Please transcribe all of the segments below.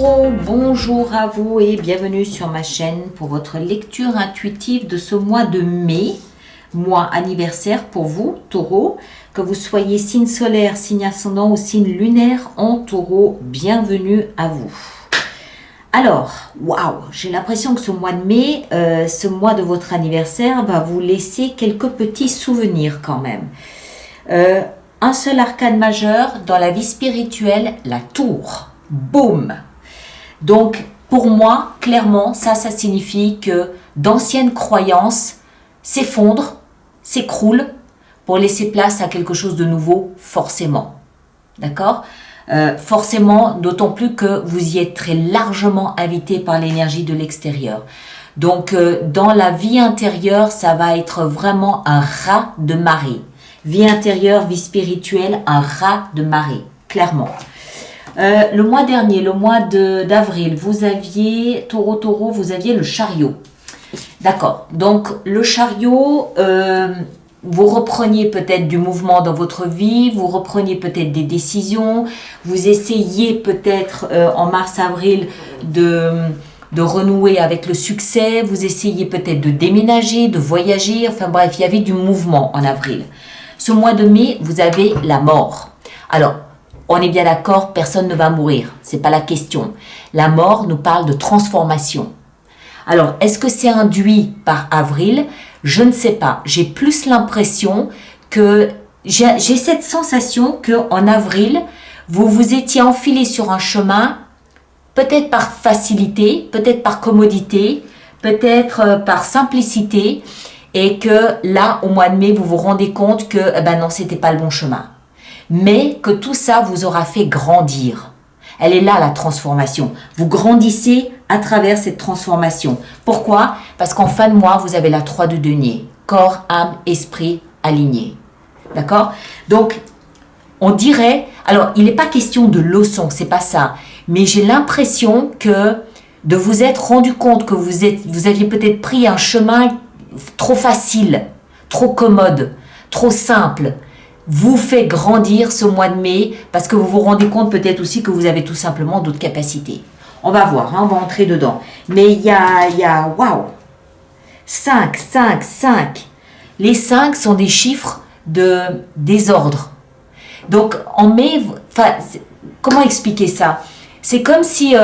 Taureau, bonjour à vous et bienvenue sur ma chaîne pour votre lecture intuitive de ce mois de mai, mois anniversaire pour vous, Taureau, que vous soyez signe solaire, signe ascendant ou signe lunaire en Taureau, bienvenue à vous. Alors, waouh, j'ai l'impression que ce mois de mai, ce mois de votre anniversaire va vous laisser quelques petits souvenirs quand même. Un seul arcane majeur dans la vie spirituelle, la tour. Boum! Donc, pour moi, clairement, ça signifie que d'anciennes croyances s'effondrent, s'écroulent pour laisser place à quelque chose de nouveau, forcément. D'accord? Forcément, d'autant plus que vous y êtes très largement invité par l'énergie de l'extérieur. Donc, dans la vie intérieure, ça va être vraiment un raz de marée. Vie intérieure, vie spirituelle, un raz de marée, clairement. Le mois dernier, le mois d'avril, vous aviez, Taureau, vous aviez le chariot. D'accord. Donc, le chariot, vous repreniez peut-être du mouvement dans votre vie, vous repreniez peut-être des décisions, vous essayez peut-être en mars-avril de renouer avec le succès, vous essayez peut-être de déménager, de voyager, enfin bref, il y avait du mouvement en avril. Ce mois de mai, vous avez la mort. Alors, on est bien d'accord, personne ne va mourir, c'est pas la question. La mort nous parle de transformation. Alors, est-ce que c'est induit par avril? Je ne sais pas. J'ai plus l'impression que j'ai cette sensation que en avril, vous vous étiez enfilé sur un chemin, peut-être par facilité, peut-être par commodité, peut-être par simplicité, et que là, au mois de mai, vous vous rendez compte que ben non, c'était pas le bon chemin. Mais que tout ça vous aura fait grandir. Elle est là, la transformation. Vous grandissez à travers cette transformation. Pourquoi? Parce qu'en fin de mois, vous avez la 3 de denier. Corps, âme, esprit alignés. D'accord? Donc, on dirait... Alors, il n'est pas question de leçon, c'est pas ça. Mais j'ai l'impression que de vous être rendu compte que vous aviez peut-être pris un chemin trop facile, trop commode, trop simple, vous fait grandir ce mois de mai parce que vous vous rendez compte peut-être aussi que vous avez tout simplement d'autres capacités. On va voir, hein, on va entrer dedans. Mais il y a waouh, 5. Les 5 sont des chiffres de désordre. Donc en mai, comment expliquer ça? C'est comme si...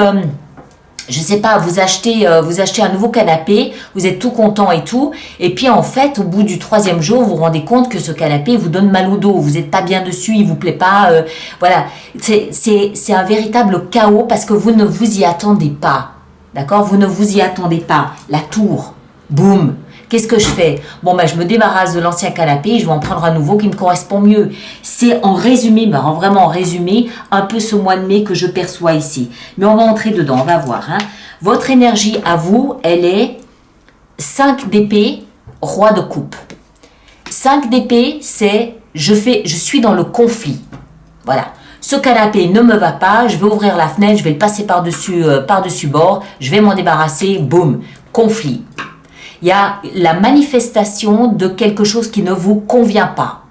je sais pas, vous achetez un nouveau canapé, vous êtes tout content et tout, et puis en fait, au bout du 3e jour, vous vous rendez compte que ce canapé vous donne mal au dos, vous n'êtes pas bien dessus, il vous plaît pas, voilà. C'est un véritable chaos parce que vous ne vous y attendez pas, d'accord? Vous ne vous y attendez pas. La tour, boum. Qu'est-ce que je fais? Bon, ben, je me débarrasse de l'ancien canapé et je vais en prendre un nouveau qui me correspond mieux. C'est en résumé, vraiment en résumé, un peu ce mois de mai que je perçois ici. Mais on va entrer dedans, on va voir. Hein. Votre énergie à vous, elle est 5 d'épée, roi de coupe. 5 d'épée, c'est je suis dans le conflit. Voilà. Ce canapé ne me va pas, je vais ouvrir la fenêtre, je vais le passer par-dessus bord, je vais m'en débarrasser, boum, conflit. Il y a la manifestation de quelque chose qui ne vous convient pas.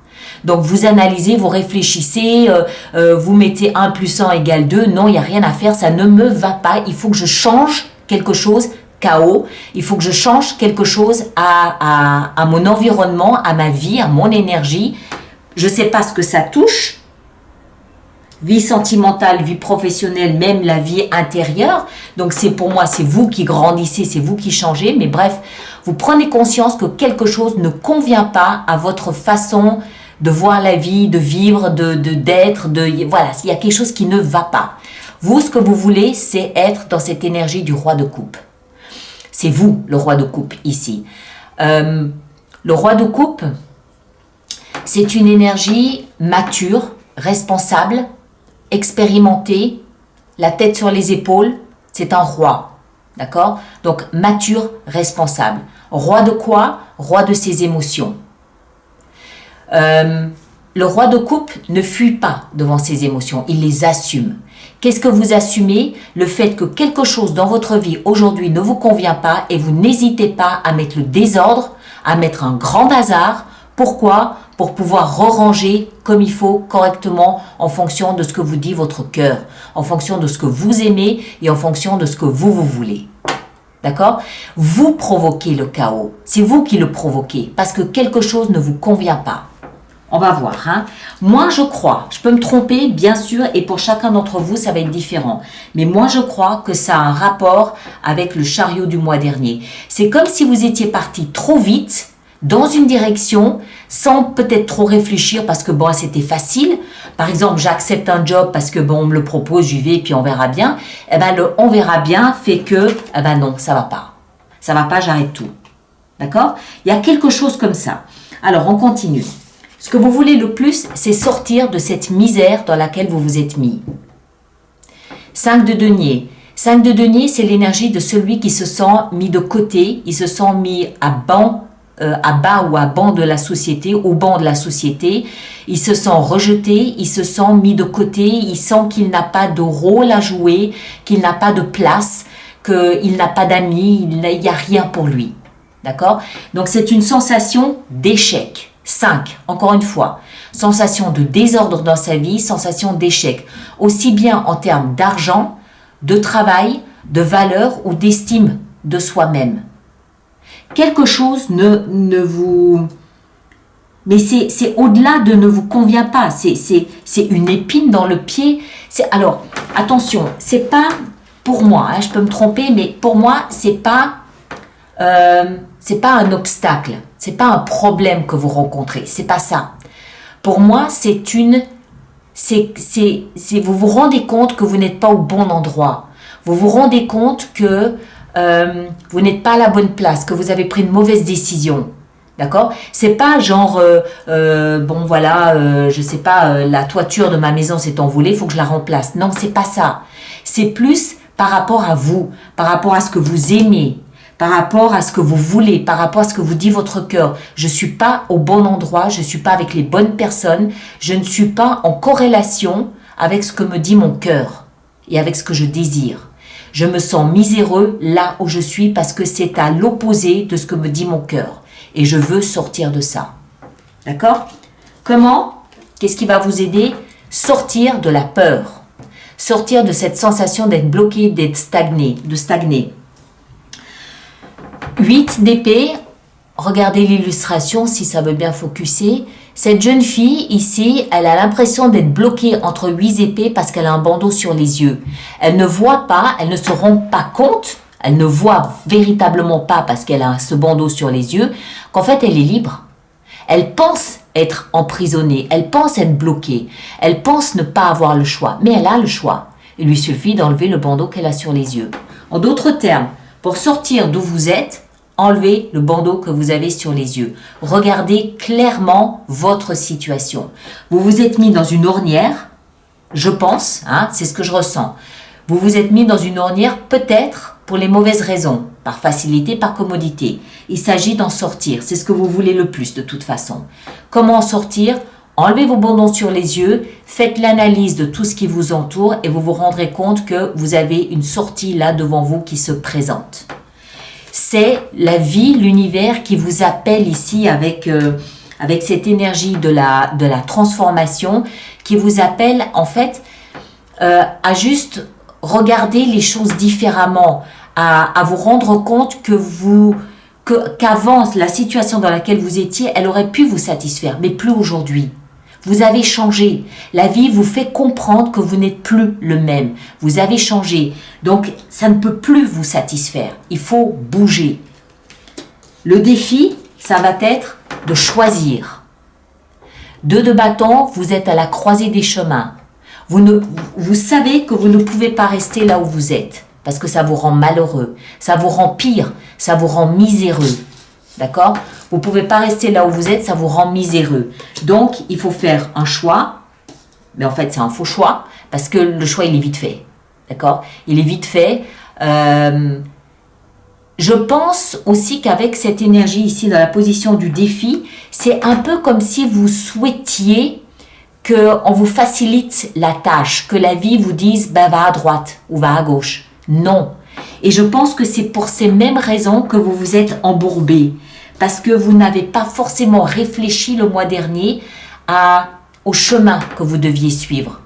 Donc, vous analysez, vous réfléchissez, vous mettez 1 + 1 = 2. Non, il n'y a rien à faire, ça ne me va pas. Il faut que je change quelque chose, chaos. Il faut que je change quelque chose à mon environnement, à ma vie, à mon énergie. Je ne sais pas ce que ça touche. Vie sentimentale, vie professionnelle, même la vie intérieure. Donc, pour moi, c'est vous qui grandissez, c'est vous qui changez. Mais bref, vous prenez conscience que quelque chose ne convient pas à votre façon de voir la vie, de vivre, d'être, voilà, il y a quelque chose qui ne va pas. Vous, ce que vous voulez, c'est être dans cette énergie du roi de coupe. C'est vous, le roi de coupe, ici. Le roi de coupe, c'est une énergie mature, responsable, expérimenté, la tête sur les épaules, c'est un roi, d'accord? Donc, mature, responsable. Roi de quoi? Roi de ses émotions. Le roi de coupe ne fuit pas devant ses émotions, il les assume. Qu'est-ce que vous assumez? Le fait que quelque chose dans votre vie aujourd'hui ne vous convient pas et vous n'hésitez pas à mettre le désordre, à mettre un grand bazar Pourquoi? Pour pouvoir ranger comme il faut, correctement, en fonction de ce que vous dit votre cœur, en fonction de ce que vous aimez et en fonction de ce que vous voulez. D'accord? Vous provoquez le chaos. C'est vous qui le provoquez parce que quelque chose ne vous convient pas. On va voir. Hein? Moi, je crois, je peux me tromper, bien sûr, et pour chacun d'entre vous, ça va être différent. Mais moi, je crois que ça a un rapport avec le chariot du mois dernier. C'est comme si vous étiez parti trop vite dans une direction sans peut-être trop réfléchir parce que bon, c'était facile. Par exemple, j'accepte un job parce que bon, on me le propose, j'y vais et puis on verra bien. Eh ben, le on verra bien fait que, eh ben non, ça va pas. Ça va pas, j'arrête tout. D'accord? Il y a quelque chose comme ça. Alors, on continue. Ce que vous voulez le plus, c'est sortir de cette misère dans laquelle vous vous êtes mis. 5 de denier. 5 de denier, c'est l'énergie de celui qui se sent mis de côté, il se sent mis à bas ou à banc de la société, au banc de la société. Il se sent rejeté, il se sent mis de côté, il sent qu'il n'a pas de rôle à jouer, qu'il n'a pas de place, qu'il n'a pas d'amis, il n'y a rien pour lui. D'accord? Donc c'est une sensation d'échec. 5, encore une fois, sensation de désordre dans sa vie, sensation d'échec, aussi bien en termes d'argent, de travail, de valeur ou d'estime de soi-même. Quelque chose ne vous... Mais c'est au-delà de ne vous convient pas, c'est une épine dans le pied. Alors, attention, c'est pas, pour moi, hein, je peux me tromper, mais pour moi, c'est pas un obstacle, c'est pas un problème que vous rencontrez, c'est pas ça. Pour moi, vous vous rendez compte que vous n'êtes pas au bon endroit. Vous vous rendez compte que vous n'êtes pas à la bonne place, que vous avez pris une mauvaise décision. D'accord? C'est pas genre, bon voilà, je sais pas, la toiture de ma maison s'est envolée, il faut que je la remplace. Non, c'est pas ça. C'est plus par rapport à vous, par rapport à ce que vous aimez, par rapport à ce que vous voulez, par rapport à ce que vous dit votre cœur. Je ne suis pas au bon endroit, je ne suis pas avec les bonnes personnes, je ne suis pas en corrélation avec ce que me dit mon cœur et avec ce que je désire. Je me sens miséreux là où je suis parce que c'est à l'opposé de ce que me dit mon cœur. Et je veux sortir de ça. D'accord? Comment? Qu'est-ce qui va vous aider? Sortir de la peur. Sortir de cette sensation d'être bloqué, d'être stagné, de stagner. 8 d'épée, regardez l'illustration si ça veut bien focuser. Cette jeune fille ici, elle a l'impression d'être bloquée entre 8 épées parce qu'elle a un bandeau sur les yeux. Elle ne voit pas, elle ne se rend pas compte, elle ne voit véritablement pas parce qu'elle a ce bandeau sur les yeux, qu'en fait elle est libre. Elle pense être emprisonnée, elle pense être bloquée, elle pense ne pas avoir le choix, mais elle a le choix. Il lui suffit d'enlever le bandeau qu'elle a sur les yeux. En d'autres termes, pour sortir d'où vous êtes, enlevez le bandeau que vous avez sur les yeux. Regardez clairement votre situation. Vous vous êtes mis dans une ornière, je pense, hein, c'est ce que je ressens. Vous vous êtes mis dans une ornière peut-être pour les mauvaises raisons, par facilité, par commodité. Il s'agit d'en sortir, c'est ce que vous voulez le plus de toute façon. Comment en sortir? Enlevez vos bandeaux sur les yeux, faites l'analyse de tout ce qui vous entoure et vous vous rendrez compte que vous avez une sortie là devant vous qui se présente. C'est la vie, l'univers qui vous appelle ici avec cette énergie de la transformation, qui vous appelle en fait à juste regarder les choses différemment, à vous rendre compte qu'avant la situation dans laquelle vous étiez, elle aurait pu vous satisfaire, mais plus aujourd'hui. Vous avez changé. La vie vous fait comprendre que vous n'êtes plus le même. Vous avez changé. Donc, ça ne peut plus vous satisfaire. Il faut bouger. Le défi, ça va être de choisir. 2 de bâton, vous êtes à la croisée des chemins. Vous savez que vous ne pouvez pas rester là où vous êtes parce que ça vous rend malheureux. Ça vous rend pire. Ça vous rend miséreux. D'accord? Vous ne pouvez pas rester là où vous êtes, ça vous rend miséreux. Donc, il faut faire un choix. Mais en fait, c'est un faux choix parce que le choix, il est vite fait. D'accord? Il est vite fait. Je pense aussi qu'avec cette énergie ici, dans la position du défi, c'est un peu comme si vous souhaitiez qu'on vous facilite la tâche, que la vie vous dise ben, va à droite ou va à gauche. Non. Et je pense que c'est pour ces mêmes raisons que vous vous êtes embourbé. parce que vous n'avez pas forcément réfléchi le mois dernier au chemin que vous deviez suivre.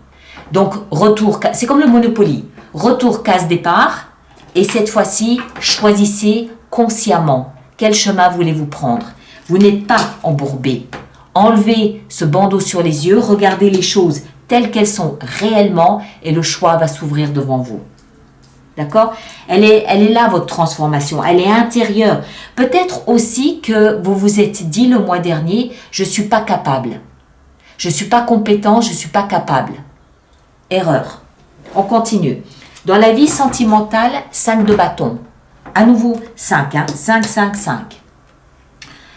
Donc, retour, c'est comme le Monopoly. Retour case départ, et cette fois-ci, choisissez consciemment quel chemin voulez-vous prendre. Vous n'êtes pas embourbé. Enlevez ce bandeau sur les yeux, regardez les choses telles qu'elles sont réellement et le choix va s'ouvrir devant vous. D'accord? Elle est là, votre transformation. Elle est intérieure. Peut-être aussi que vous vous êtes dit le mois dernier, je ne suis pas capable. Je ne suis pas compétent, je ne suis pas capable. Erreur. On continue. Dans la vie sentimentale, 5 de bâton. À nouveau, 5. 5, 5, 5.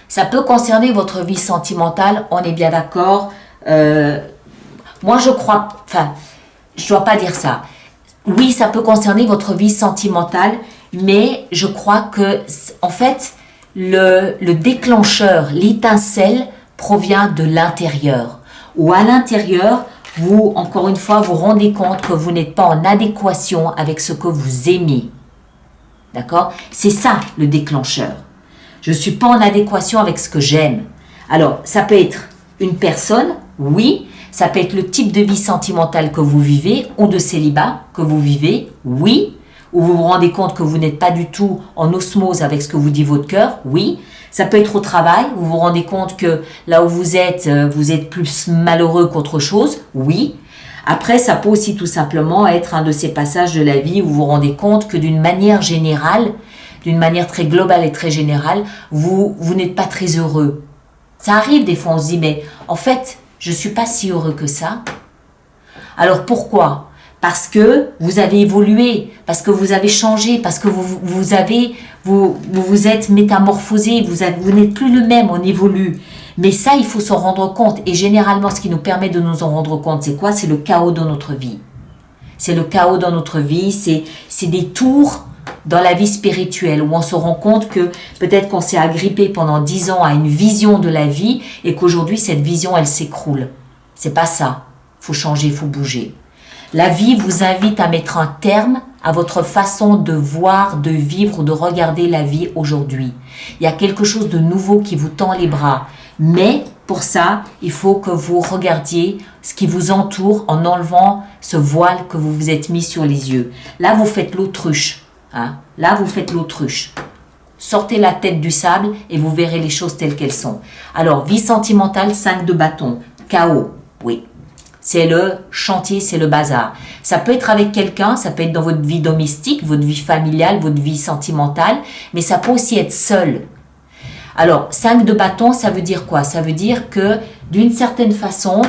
Ça peut concerner votre vie sentimentale, on est bien d'accord. Moi, je crois... Enfin, je ne dois pas dire ça. Oui, ça peut concerner votre vie sentimentale, mais je crois que, en fait, le déclencheur, l'étincelle provient de l'intérieur. Ou à l'intérieur, vous, encore une fois, vous rendez compte que vous n'êtes pas en adéquation avec ce que vous aimez. D'accord? C'est ça, le déclencheur. Je ne suis pas en adéquation avec ce que j'aime. Alors, ça peut être une personne, oui. Ça peut être le type de vie sentimentale que vous vivez ou de célibat que vous vivez, oui. Ou vous vous rendez compte que vous n'êtes pas du tout en osmose avec ce que vous dit votre cœur, oui. Ça peut être au travail, vous vous rendez compte que là où vous êtes plus malheureux qu'autre chose, oui. Après, ça peut aussi tout simplement être un de ces passages de la vie où vous vous rendez compte que d'une manière générale, d'une manière très globale et très générale, vous n'êtes pas très heureux. Ça arrive des fois, on se dit, mais en fait, je ne suis pas si heureux que ça. Alors pourquoi? Parce que vous avez évolué, parce que vous avez changé, parce que vous vous êtes métamorphosé, vous n'êtes plus le même, on évolue. Mais ça, il faut s'en rendre compte. Et généralement, ce qui nous permet de nous en rendre compte, c'est quoi? C'est le chaos dans notre vie. C'est le chaos dans notre vie, c'est des tours dans la vie spirituelle où on se rend compte que peut-être qu'on s'est agrippé pendant 10 ans à une vision de la vie et qu'aujourd'hui, cette vision, elle s'écroule. C'est pas ça. Il faut changer, il faut bouger. La vie vous invite à mettre un terme à votre façon de voir, de vivre ou de regarder la vie aujourd'hui. Il y a quelque chose de nouveau qui vous tend les bras. Mais pour ça, il faut que vous regardiez ce qui vous entoure en enlevant ce voile que vous vous êtes mis sur les yeux. Là, vous faites l'autruche. Hein? Là, vous faites l'autruche. Sortez la tête du sable et vous verrez les choses telles qu'elles sont. Alors, vie sentimentale, 5 de bâton. Chaos, oui. C'est le chantier, c'est le bazar. Ça peut être avec quelqu'un, ça peut être dans votre vie domestique, votre vie familiale, votre vie sentimentale, mais ça peut aussi être seul. Alors, 5 de bâton, ça veut dire quoi? Ça veut dire que, d'une certaine façon,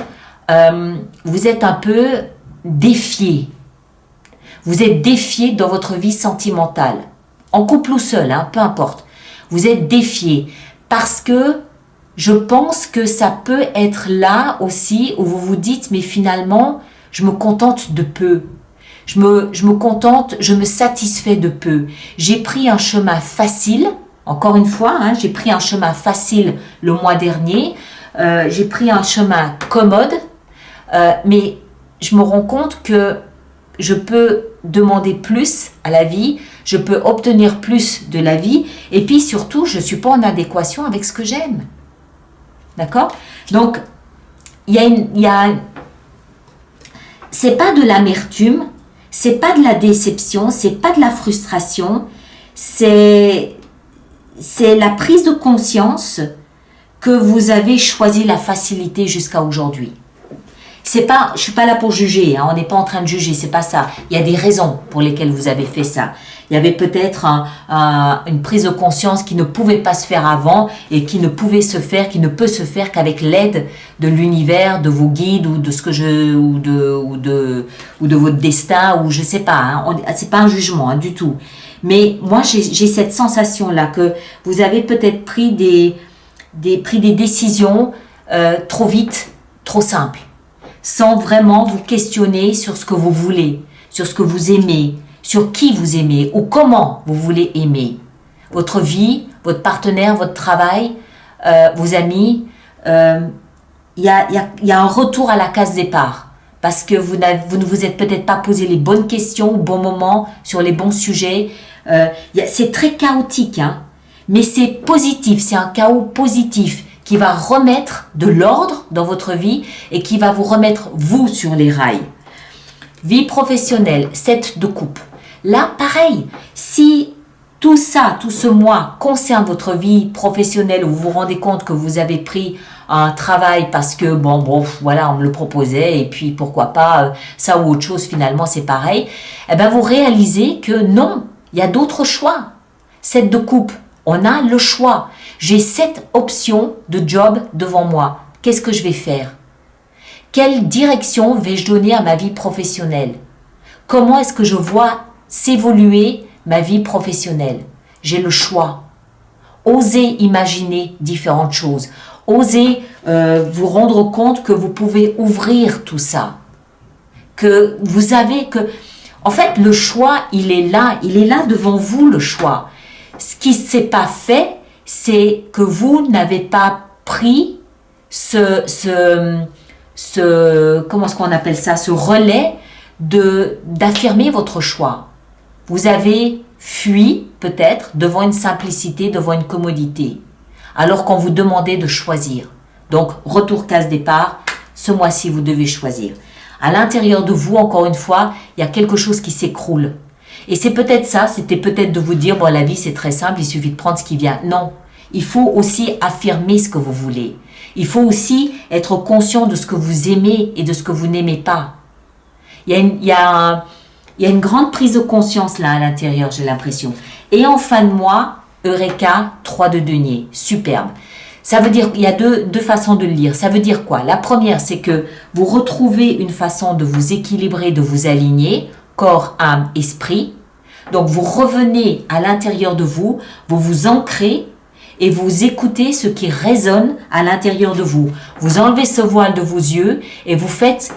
vous êtes un peu défié. Vous êtes défié dans votre vie sentimentale. En couple ou seul, hein, peu importe. Vous êtes défié parce que je pense que ça peut être là aussi où vous vous dites, mais finalement, je me contente de peu. Je me contente, je me satisfais de peu. J'ai pris un chemin facile, encore une fois, hein, j'ai pris un chemin facile le mois dernier. J'ai pris un chemin commode, mais je me rends compte que je peux demander plus à la vie, je peux obtenir plus de la vie, et puis surtout, je ne suis pas en adéquation avec ce que j'aime. D'accord? Donc, c'est pas de l'amertume, c'est pas de la déception, c'est pas de la frustration, c'est la prise de conscience que vous avez choisi la facilité jusqu'à aujourd'hui. Je ne suis pas là pour juger, hein, on n'est pas en train de juger, c'est pas ça. Il y a des raisons pour lesquelles vous avez fait ça. Il y avait peut-être une prise de conscience qui ne pouvait pas se faire avant et qui ne peut se faire qu'avec l'aide de l'univers, de vos guides ou de votre destin ou je sais pas. Hein, c'est pas un jugement hein, du tout. Mais moi j'ai cette sensation là que vous avez peut-être pris des décisions trop vite, trop simples, sans vraiment vous questionner sur ce que vous voulez, sur ce que vous aimez, sur qui vous aimez ou comment vous voulez aimer. Votre vie, votre partenaire, votre travail, vos amis, il y a un retour à la case départ parce que vous ne vous êtes peut-être pas posé les bonnes questions au bon moment, sur les bons sujets. C'est très chaotique, hein, Mais c'est positif, c'est un chaos positif qui va remettre de l'ordre dans votre vie et qui va vous remettre vous sur les rails. Vie professionnelle, 7 de coupe. Là, pareil, si tout ça, tout ce mois concerne votre vie professionnelle où vous vous rendez compte que vous avez pris un travail parce que, bon, voilà, on me le proposait et puis pourquoi pas, ça ou autre chose, finalement, c'est pareil, eh bien, vous réalisez que non, il y a d'autres choix. 7 de coupe, on a le choix. J'ai 7 options de job devant moi. Qu'est-ce que je vais faire? Quelle direction vais-je donner à ma vie professionnelle? Comment est-ce que je vois s'évoluer ma vie professionnelle? J'ai le choix. Osez imaginer différentes choses. Osez vous rendre compte que vous pouvez ouvrir tout ça. Que vous avez que... En fait, le choix, il est là devant vous, le choix. Ce qui ne s'est pas fait, c'est que vous n'avez pas pris comment est-ce qu'on appelle ça, ce relais d'affirmer votre choix. Vous avez fui peut-être devant une simplicité, devant une commodité, alors qu'on vous demandait de choisir. Donc, retour case départ, ce mois-ci, vous devez choisir. À l'intérieur de vous, encore une fois, il y a quelque chose qui s'écroule. Et c'est peut-être ça, c'était peut-être de vous dire, bon, la vie, c'est très simple, il suffit de prendre ce qui vient. Non, il faut aussi affirmer ce que vous voulez. Il faut aussi être conscient de ce que vous aimez et de ce que vous n'aimez pas. Il y a une grande prise de conscience là à l'intérieur, j'ai l'impression. Et en fin de mois, Eureka, 3 de denier, superbe. Ça veut dire, il y a deux façons de le lire. Ça veut dire quoi? La première, c'est que vous retrouvez une façon de vous équilibrer, de vous aligner, corps, âme, esprit. Donc vous revenez à l'intérieur de vous, vous vous ancrez et vous écoutez ce qui résonne à l'intérieur de vous. Vous enlevez ce voile de vos yeux et vous faites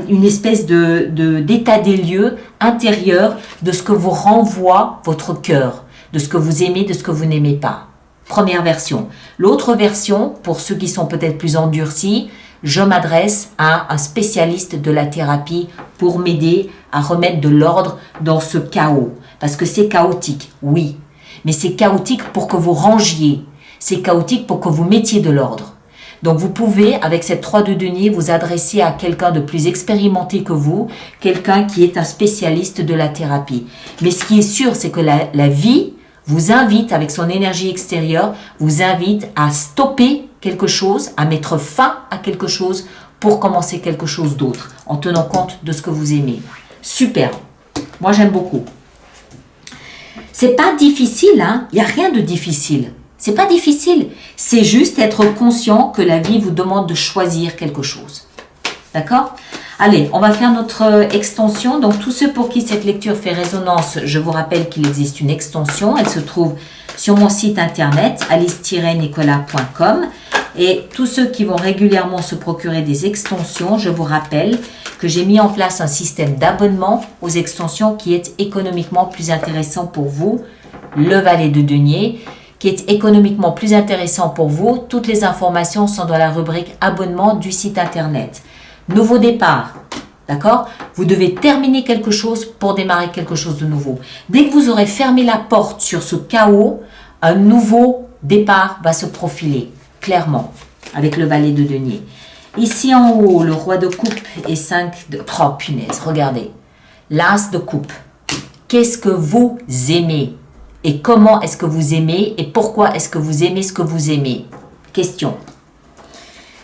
une espèce d'état des lieux intérieur de ce que vous renvoie votre cœur, de ce que vous aimez, de ce que vous n'aimez pas. Première version. L'autre version, pour ceux qui sont peut-être plus endurcis, je m'adresse à un spécialiste de la thérapie pour m'aider à remettre de l'ordre dans ce chaos. Parce que c'est chaotique, oui. Mais c'est chaotique pour que vous rangiez. C'est chaotique pour que vous mettiez de l'ordre. Donc vous pouvez, avec cette 3 de denier, vous adresser à quelqu'un de plus expérimenté que vous, quelqu'un qui est un spécialiste de la thérapie. Mais ce qui est sûr, c'est que la vie vous invite, avec son énergie extérieure, vous invite à stopper quelque chose, à mettre fin à quelque chose pour commencer quelque chose d'autre, en tenant compte de ce que vous aimez. Super. Moi, j'aime beaucoup. C'est pas difficile, hein. Il n'y a rien de difficile. C'est pas difficile. C'est juste être conscient que la vie vous demande de choisir quelque chose. D'accord? Allez, on va faire notre extension. Donc, tous ceux pour qui cette lecture fait résonance, je vous rappelle qu'il existe une extension. Elle se trouve sur mon site internet alice-nicolas.com. Et tous ceux qui vont régulièrement se procurer des extensions, je vous rappelle que j'ai mis en place un système d'abonnement aux extensions qui est économiquement plus intéressant pour vous. Le valet de denier, qui est économiquement plus intéressant pour vous. Toutes les informations sont dans la rubrique abonnement du site internet. Nouveau départ, d'accord? Vous devez terminer quelque chose pour démarrer quelque chose de nouveau. Dès que vous aurez fermé la porte sur ce chaos, un nouveau départ va se profiler, clairement, avec le valet de denier. Ici en haut, le roi de coupe et 5 de... Oh punaise, regardez. L'as de coupe. Qu'est-ce que vous aimez? Et comment est-ce que vous aimez? Et pourquoi est-ce que vous aimez ce que vous aimez? Question.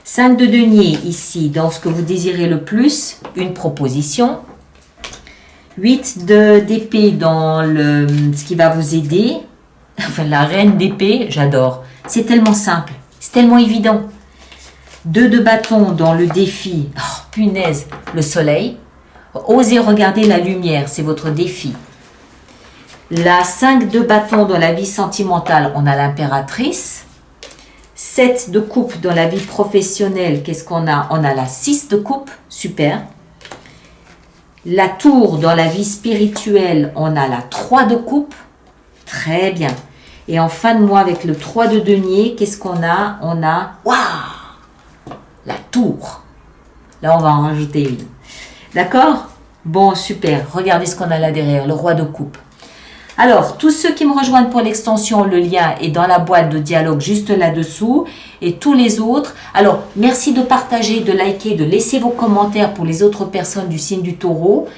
5 de denier ici, dans ce que vous désirez le plus, une proposition. 8 d'épée dans ce qui va vous aider. Enfin, la reine d'épée, j'adore. C'est tellement simple, c'est tellement évident. 2 de bâton dans le défi. Oh, punaise, le soleil. Osez regarder la lumière, c'est votre défi. La 5 de bâton dans la vie sentimentale, on a l'impératrice. 7 de coupe dans la vie professionnelle, qu'est-ce qu'on a? On a la 6 de coupe, super. La tour dans la vie spirituelle, on a la 3 de coupe, très bien. Et en fin de mois, avec le 3 de denier, qu'est-ce qu'on a? On a, waouh, la tour. Là, on va en rajouter une. D'accord? Bon, super. Regardez ce qu'on a là derrière, le roi de coupe. Alors, tous ceux qui me rejoignent pour l'extension, le lien est dans la boîte de dialogue juste là-dessous. Et tous les autres, alors merci de partager, de liker, de laisser vos commentaires pour les autres personnes du signe du Taureau.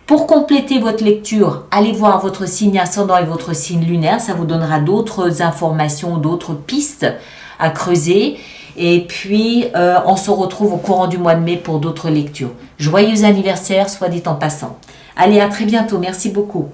Pour compléter votre lecture, allez voir votre signe ascendant et votre signe lunaire. Ça vous donnera d'autres informations, d'autres pistes à creuser. Et puis, on se retrouve au courant du mois de mai pour d'autres lectures. Joyeux anniversaire, soit dit en passant. Allez, à très bientôt. Merci beaucoup.